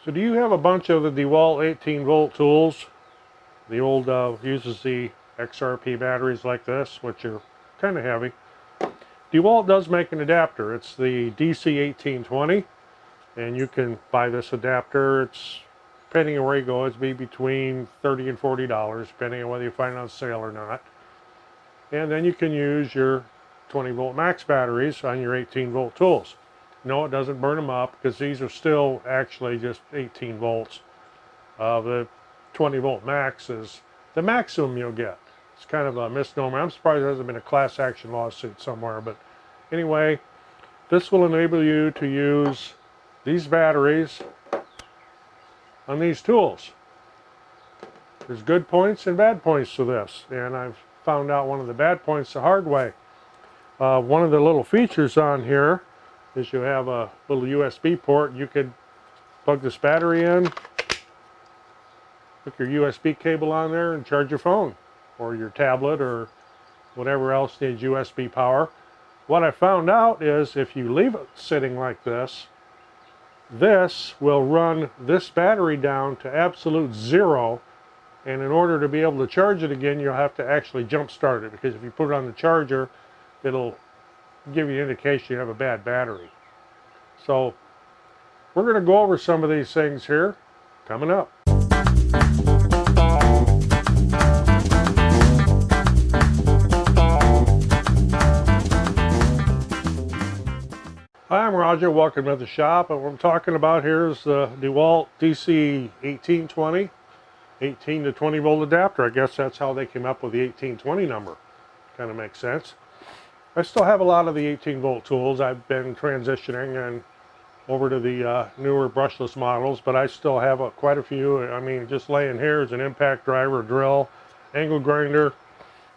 So do you have a bunch of the DeWALT 18 volt tools? The old uses the XRP batteries like this, which are kind of heavy. DeWALT does make an adapter. It's the DC1820, and you can buy this adapter. It's, depending on where you go, it's be between $30 and $40, depending on whether you find it on sale or not. And then you can use your 20 volt max batteries on your 18 volt tools. No, it doesn't burn them up because these are still actually just 18 volts. The 20 volt max is the maximum you'll get. It's kind of a misnomer. I'm surprised there hasn't been a class action lawsuit somewhere, but anyway, this will enable you to use these batteries on these tools. There's good points and bad points to this, and I've found out one of the bad points the hard way. One of the little features on here is you have a little USB port. You could plug this battery in, hook your USB cable on there, and charge your phone or your tablet or whatever else needs USB power. What I found out is if you leave it sitting like this, this will run this battery down to absolute zero, and in order to be able to charge it again, you'll have to actually jump start it, because if you put it on the charger, it'll give you an indication you have a bad battery. So we're going to go over some of these things here coming up. Hi, I'm Roger. Welcome to the shop. And what I'm talking about here is the DeWALT DC1820 18 to 20 volt adapter. I guess that's how they came up with the 1820 number. Kind of makes sense. I still have a lot of the 18 volt tools. I've been transitioning and over to the newer brushless models, but I still have quite a few. I mean, just laying here is an impact driver, a drill, angle grinder,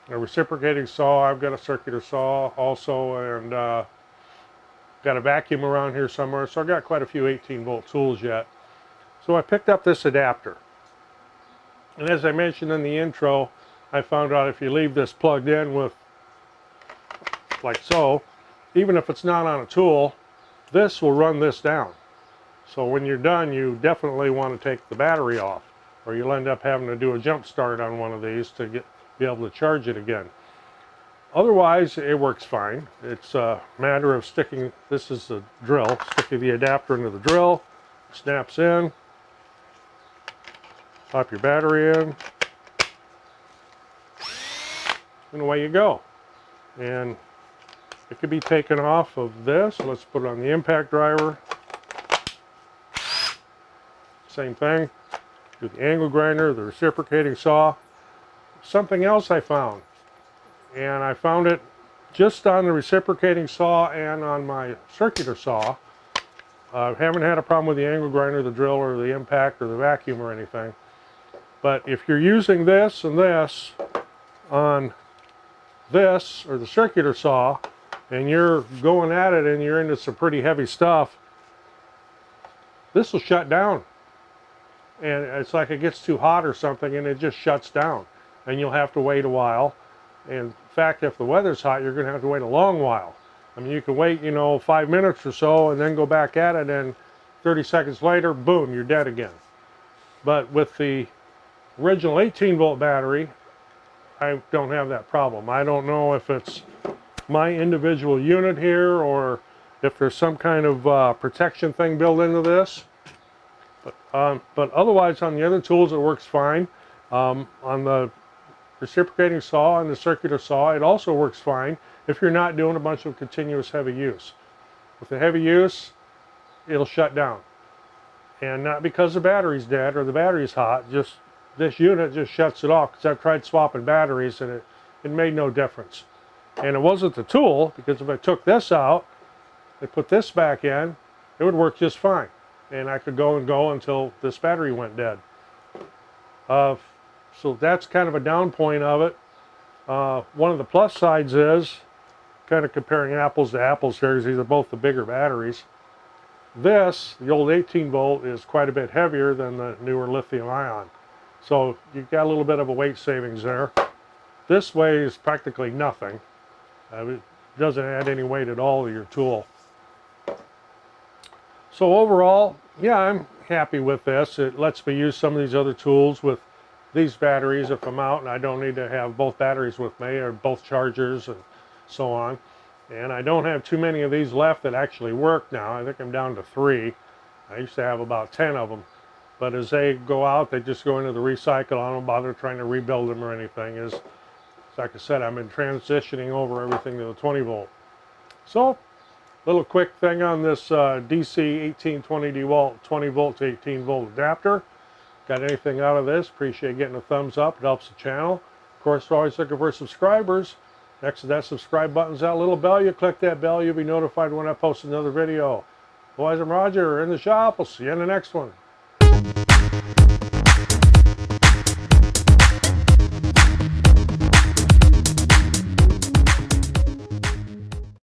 a reciprocating saw. I've got a circular saw also, and got a vacuum around here somewhere. So I've got quite a few 18 volt tools yet. So I picked up this adapter. And as I mentioned in the intro, I found out if you leave this plugged in with, like so, even if it's not on a tool, this will run this down. So when you're done, you definitely want to take the battery off, or you'll end up having to do a jump start on one of these to be able to charge it again. Otherwise, it works fine. It's a matter of sticking, this is the drill, sticking the adapter into the drill, snaps in, pop your battery in, and away you go. And it could be taken off of this. Let's put it on the impact driver. Same thing. Do the angle grinder, the reciprocating saw. Something else I found, and I found it just on the reciprocating saw and on my circular saw. I haven't had a problem with the angle grinder, the drill, or the impact, or the vacuum, or anything. But if you're using this and this on this, or the circular saw, and you're going at it and you're into some pretty heavy stuff, this will shut down. And it's like it gets too hot or something and it just shuts down. And you'll have to wait a while. And in fact, if the weather's hot, you're going to have to wait a long while. I mean, you can wait, 5 minutes or so and then go back at it, and 30 seconds later, boom, you're dead again. But with the original 18 volt battery, I don't have that problem. I don't know if it's my individual unit here or if there's some kind of protection thing built into this. But otherwise, on the other tools, it works fine. On the reciprocating saw and the circular saw, it also works fine if you're not doing a bunch of continuous heavy use. With the heavy use, it'll shut down. And not because the battery's dead or the battery's hot, just this unit just shuts it off, because I've tried swapping batteries and it made no difference. And it wasn't the tool, because if I took this out and put this back in, it would work just fine. And I could go and go until this battery went dead. So that's kind of a down point of it. One of the plus sides is, kind of comparing apples to apples here, because these are both the bigger batteries. This, the old 18 volt, is quite a bit heavier than the newer lithium ion. So you've got a little bit of a weight savings there. This weighs practically nothing. It doesn't add any weight at all to your tool. So overall, yeah, I'm happy with this. It lets me use some of these other tools with these batteries if I'm out and I don't need to have both batteries with me, or both chargers and so on. And I don't have too many of these left that actually work now. I think I'm down to 3. I used to have about 10 of them. But as they go out, they just go into the recycle. I don't bother trying to rebuild them or anything. Like I said, I've been transitioning over everything to the 20 volt. So, little quick thing on this DC1820 DeWALT 20 volt to 18 volt adapter. Got anything out of this? Appreciate getting a thumbs up. It helps the channel. Of course, we're always looking for subscribers. Next to that subscribe button's that little bell. You click that bell, you'll be notified when I post another video. Otherwise, I'm Roger in the shop. We'll see you in the next one.